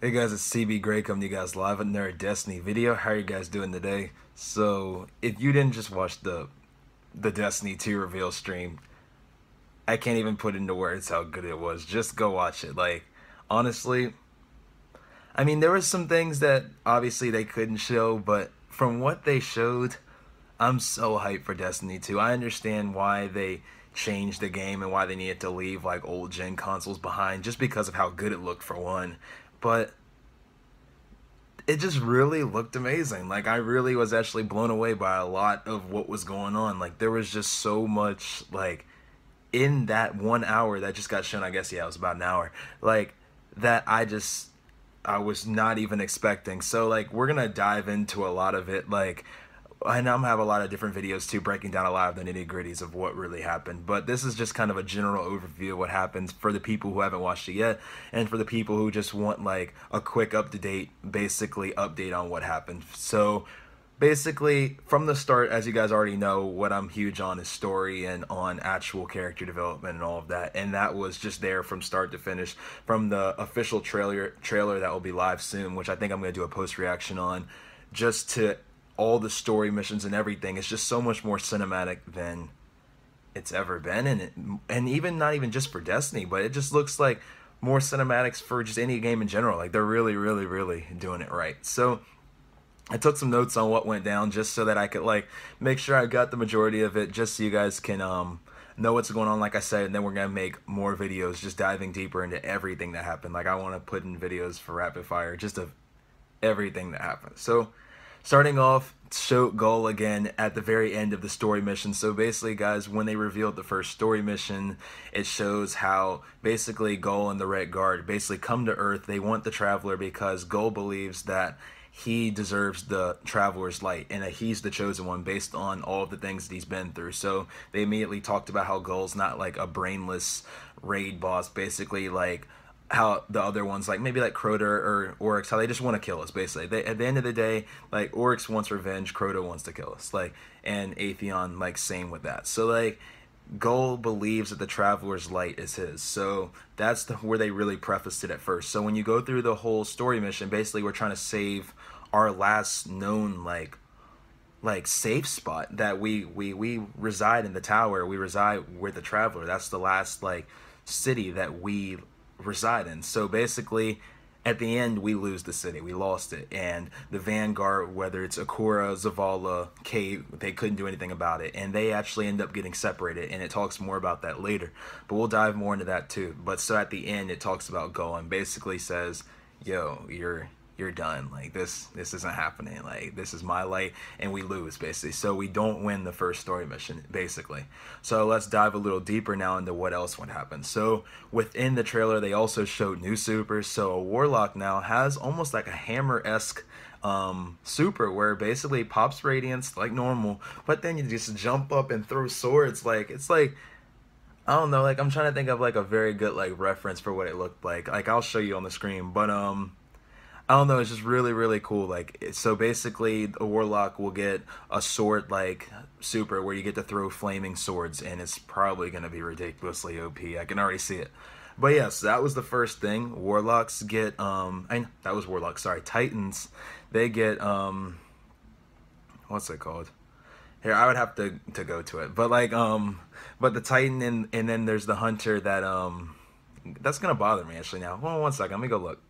Hey guys, it's cbgray coming to you guys live with another Destiny video. How are you guys doing today? So, if you didn't just watch the Destiny 2 reveal stream, I can't even put into words how good it was. Just go watch it. Like, honestly, I mean, there were some things that obviously they couldn't show, but from what they showed, I'm so hyped for Destiny 2. I understand why they changed the game and why they needed to leave like old gen consoles behind just because of how good it looked for one. But it just really looked amazing. Like, I really was actually blown away by a lot of what was going on. Like, there was just so much, like, in that 1 hour that just got shown. I guess, yeah, it was about an hour, like, that I was not even expecting. So, like, we're gonna dive into a lot of it. Like, and I'm gonna have a lot of different videos too, breaking down a lot of the nitty-gritties of what really happened. But this is just kind of a general overview of what happens for the people who haven't watched it yet, and for the people who just want like a quick up-to-date, basically update on what happened. So basically, from the start, as you guys already know, what I'm huge on is story and on actual character development and all of that. And that was just there from start to finish, from the official trailer that will be live soon, which I think I'm gonna do a post reaction on, just to all the story missions and everything. It's just so much more cinematic than it's ever been, and even not even just for Destiny, but it just looks like more cinematics for just any game in general. Like, they're really doing it right. So I took some notes on what went down just so that I could like make sure I got the majority of it, just so you guys can know what's going on, like I said. And then we're gonna make more videos just diving deeper into everything that happened. Like, I want to put in videos for rapid fire just of everything that happened. So starting off, show Gull again at the very end of the story mission. So basically, guys, when they revealed the first story mission, it shows how basically Gull and the Red Guard basically come to Earth. They want the Traveler because Gull believes that he deserves the Traveler's light and that he's the chosen one based on all of the things that he's been through. So they immediately talked about how Gull's not like a brainless raid boss, basically like how the other ones, like maybe like Crota or Oryx, how they just want to kill us. Basically, they, at the end of the day, like, Oryx wants revenge, Crota wants to kill us, like, and Atheon, like, same with that. So like, Gull believes that the Traveler's light is his. So that's where they really prefaced it at first. So when you go through the whole story mission, basically we're trying to save our last known like safe spot, that we reside in the tower. We reside with the Traveler. That's the last like city that we reside in. So basically, at the end, we lose the city. We lost it. And the Vanguard, whether it's Akura, Zavala, Cave, they couldn't do anything about it. And they actually end up getting separated. And it talks more about that later. But we'll dive more into that too. But so at the end, it talks about Gull and basically says, yo, you're done. Like, this isn't happening. Like, this is my light, and we lose, basically. So we don't win the first story mission, basically. So let's dive a little deeper now into what else would happen. So within the trailer, they also showed new supers. So a Warlock now has almost like a Hammer-esque super, where basically pops radiance like normal, but then you just jump up and throw swords. Like, it's like, I don't know, like, I'm trying to think of like a very good like reference for what it looked like. Like, I'll show you on the screen, but I don't know, it's just really cool. Like, so basically, a Warlock will get a sword like super where you get to throw flaming swords, and it's probably gonna be ridiculously OP. I can already see it. But yes, that was the first thing. Warlocks get that was Warlock, sorry. Titans, they get what's it called? Here, I would have to go to it. But like but the Titan, and then there's the Hunter that that's gonna bother me actually now. Hold on one second, let me go look.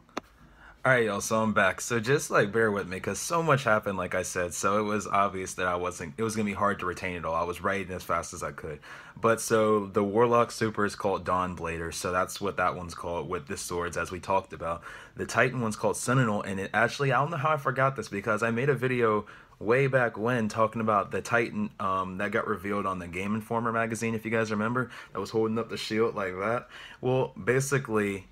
Alright, y'all, so I'm back. So just like bear with me, because so much happened, like I said. So it was obvious that it was gonna be hard to retain it all. I was writing as fast as I could. But so the Warlock Super is called Dawnblader, so that's what that one's called with the swords, as we talked about. The Titan one's called Sentinel, and it actually, I don't know how I forgot this, because I made a video way back when talking about the Titan that got revealed on the Game Informer magazine, if you guys remember, that was holding up the shield like that. Well, basically,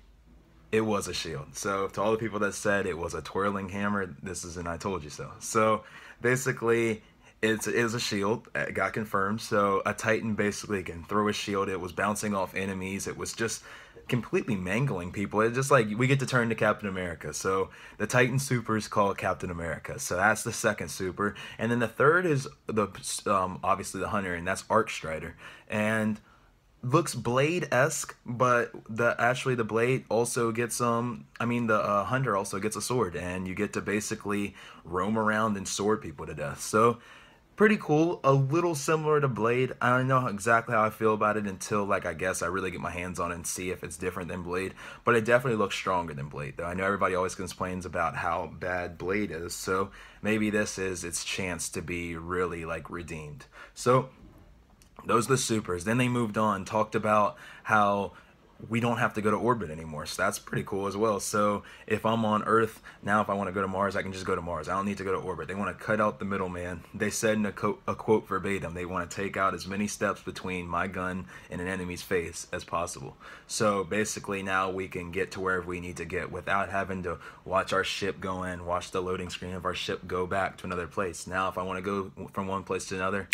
it was a shield. So to all the people that said it was a twirling hammer, this is an I told you so. So basically, it is a shield. It got confirmed. So a Titan basically can throw a shield. It was bouncing off enemies. It was just completely mangling people. It's just like we get to turn to Captain America. So the Titan super is called Captain America. So that's the second super. And then the third is the obviously the Hunter, and that's Arc Strider. And looks Blade-esque, but the Blade also gets the hunter also gets a sword, and you get to basically roam around and sword people to death. So pretty cool, a little similar to Blade. I don't know exactly how I feel about it until, like, I guess I really get my hands on it and see if it's different than Blade, but it definitely looks stronger than Blade, though. I know everybody always complains about how bad Blade is, so maybe this is its chance to be really, like, redeemed. So those are the supers. Then they moved on, talked about how we don't have to go to orbit anymore. So that's pretty cool as well. So if I'm on Earth, now if I want to go to Mars, I can just go to Mars. I don't need to go to orbit. They want to cut out the middleman. They said in a quote verbatim, they want to take out as many steps between my gun and an enemy's face as possible. So basically now we can get to wherever we need to get without having to watch our ship go in, watch the loading screen of our ship go back to another place. Now if I want to go from one place to another,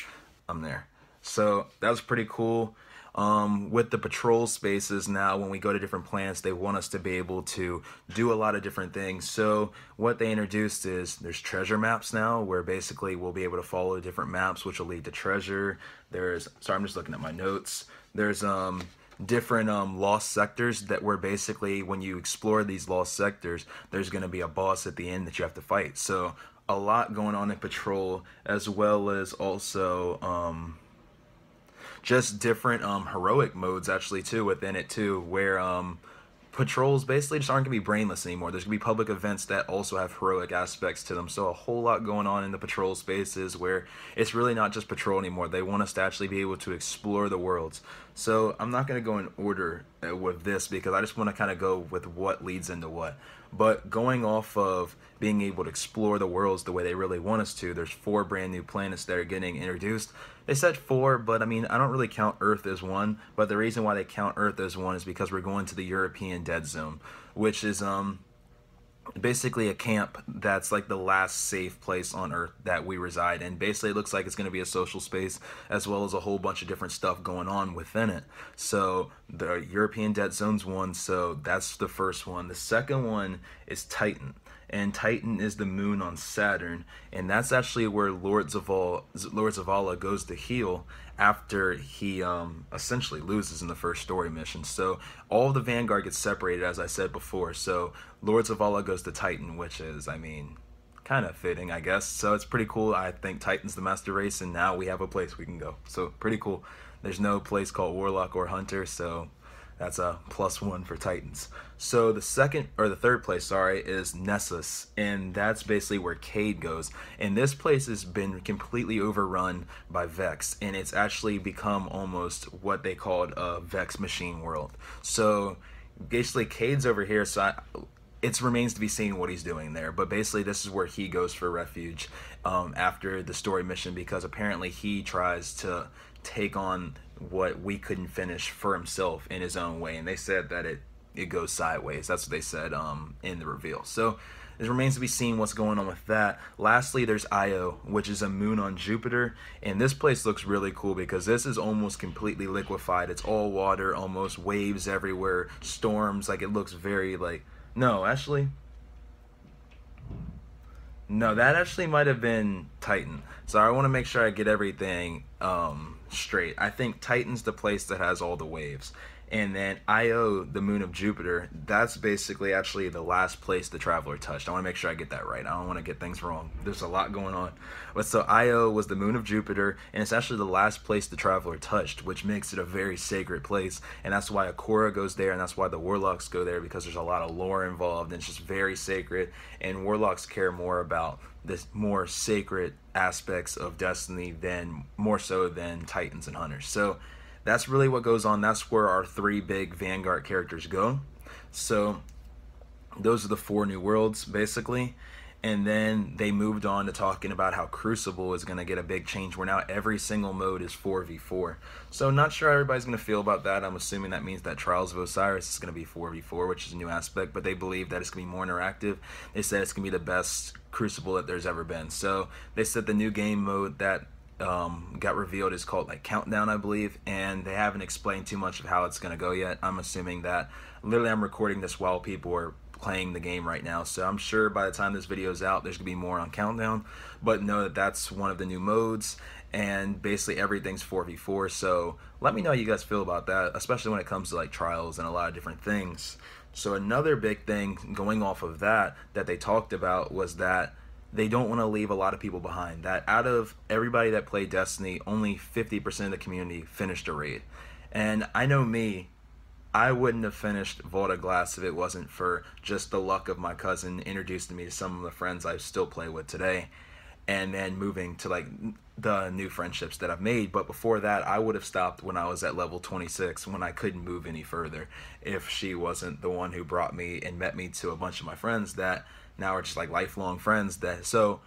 I'm there. So that was pretty cool. With the patrol spaces now, when we go to different planets, they want us to be able to do a lot of different things. So what they introduced is there's treasure maps now, where basically we'll be able to follow different maps, which will lead to treasure. Sorry, I'm just looking at my notes. There's different lost sectors that where basically when you explore these lost sectors, there's going to be a boss at the end that you have to fight. So a lot going on in patrol, as well as also just different heroic modes actually too within it too, where patrols basically just aren't gonna be brainless anymore. There's gonna be public events that also have heroic aspects to them. So a whole lot going on in the patrol spaces where it's really not just patrol anymore. They want us to actually be able to explore the worlds. So I'm not gonna go in order with this because I just want to kind of go with what leads into what. But going off of being able to explore the worlds the way they really want us to, there's 4 brand new planets that are getting introduced. They said 4, but I mean, I don't really count Earth as one. But the reason why they count Earth as one is because we're going to the European Dead Zone, which is basically a camp that's like the last safe place on Earth that we reside in. Basically it looks like it's going to be a social space as well as a whole bunch of different stuff going on within it. So the European Dead Zone's one, so that's the first one. The second one is Titan, and Titan is the moon on Saturn, and that's actually where Lord Zavala goes to heal after he essentially loses in the first story mission. So all of the Vanguard gets separated, as I said before. So Lord Zavala goes to Titan, which is, I mean, kind of fitting, I guess. So it's pretty cool. I think Titan's the master race, and now we have a place we can go. So pretty cool. There's no place called Warlock or Hunter, so that's a +1 for Titans. So the third place, sorry, is Nessus, and that's basically where Cade goes. And this place has been completely overrun by Vex, and it's actually become almost what they called a Vex machine world. So basically Cade's over here, so it remains to be seen what he's doing there. But basically this is where he goes for refuge after the story mission, because apparently he tries to take on what we couldn't finish for himself in his own way, and they said that it goes sideways. That's what they said in the reveal. So it remains to be seen what's going on with that. Lastly, there's Io, which is a moon on Jupiter, and this place looks really cool because this is almost completely liquefied. It's all water, almost waves everywhere, storms. Like, it looks very like, no, that actually might have been Titan. So I want to make sure I get everything straight. I think Titan's the place that has all the waves, and then Io, the moon of Jupiter, that's basically actually the last place the Traveler touched. I want to make sure I get that right. I don't want to get things wrong. There's a lot going on. But so Io was the moon of Jupiter, and it's actually the last place the Traveler touched, which makes it a very sacred place, and that's why Akora goes there, and that's why the Warlocks go there, because there's a lot of lore involved, and it's just very sacred, and Warlocks care more about the more sacred aspects of Destiny more so than Titans and Hunters. So that's really what goes on. That's where our 3 big Vanguard characters go. So those are the 4 new worlds basically. And then they moved on to talking about how Crucible is going to get a big change, where now every single mode is 4v4. So not sure how everybody's going to feel about that. I'm assuming that means that Trials of Osiris is going to be 4v4, which is a new aspect, but they believe that it's going to be more interactive. They said it's going to be the best Crucible that there's ever been. So they said the new game mode that got revealed is called like Countdown, I believe, and they haven't explained too much of how it's going to go yet. I'm assuming that, literally I'm recording this while people are playing the game right now. So I'm sure by the time this video is out, there's gonna be more on Countdown, but know that that's one of the new modes, and basically everything's 4v4. So let me know how you guys feel about that, especially when it comes to like trials and a lot of different things. So another big thing going off of that they talked about was that they don't want to leave a lot of people behind. That out of everybody that played Destiny, only 50% of the community finished a raid. And I know me, I wouldn't have finished Vault of Glass if it wasn't for just the luck of my cousin introducing me to some of the friends I still play with today, and then moving to like the new friendships that I've made. But before that, I would have stopped when I was at level 26, when I couldn't move any further, if she wasn't the one who brought me and met me to a bunch of my friends that now are just like lifelong friends. That so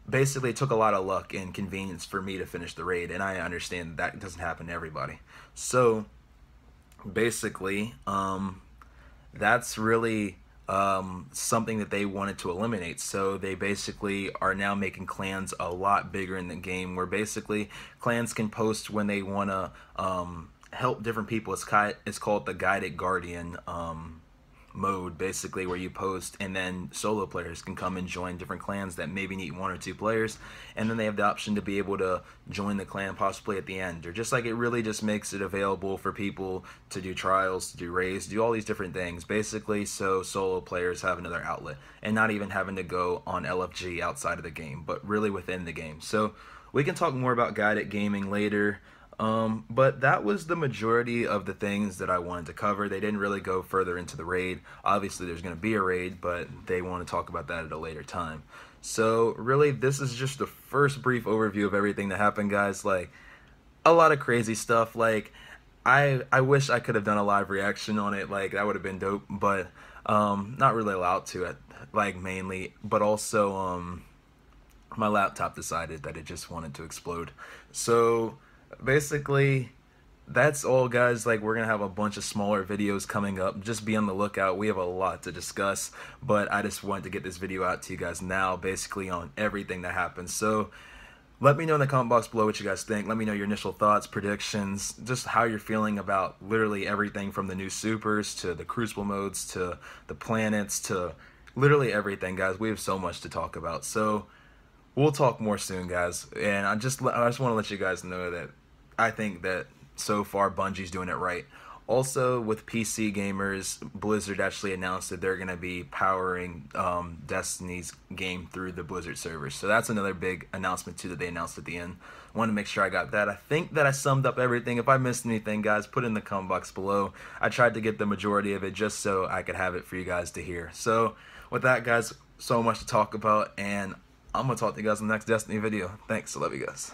basically it took a lot of luck and convenience for me to finish the raid, and I understand that doesn't happen to everybody. So basically that's really something that they wanted to eliminate. So they basically are now making clans a lot bigger in the game, where basically clans can post when they want to help different people. It's called the Guided Guardian mode, basically, where you post and then solo players can come and join different clans that maybe need 1 or 2 players, and then they have the option to be able to join the clan possibly at the end, or just like it really just makes it available for people to do trials, to do raids, do all these different things basically, so solo players have another outlet and not even having to go on LFG outside of the game, but really within the game. So we can talk more about guided gaming later. But that was the majority of the things that I wanted to cover. They didn't really go further into the raid. Obviously there's going to be a raid, but they want to talk about that at a later time. So really, this is just the first brief overview of everything that happened, guys. Like, a lot of crazy stuff. Like, I wish I could have done a live reaction on it. Like, that would have been dope, but not really allowed to it, like, mainly. But also my laptop decided that it just wanted to explode. So basically that's all, guys. Like, we're gonna have a bunch of smaller videos coming up. Just be on the lookout. We have a lot to discuss, but I just wanted to get this video out to you guys now, basically on everything that happened. So let me know in the comment box below what you guys think. Let me know your initial thoughts, predictions, just how you're feeling about literally everything from the new supers to the crucible modes to the planets to literally everything, guys. We have so much to talk about. So we'll talk more soon, guys. And I just want to let you guys know that I think that so far Bungie's doing it right. Also, with PC gamers, Blizzard actually announced that they're going to be powering Destiny's game through the Blizzard servers. So that's another big announcement too that they announced at the end. I wanted to make sure I got that. I think that I summed up everything. If I missed anything, guys, put it in the comment box below. I tried to get the majority of it just so I could have it for you guys to hear. So with that, guys, so much to talk about, and I'm going to talk to you guys in the next Destiny video. Thanks. I love you guys.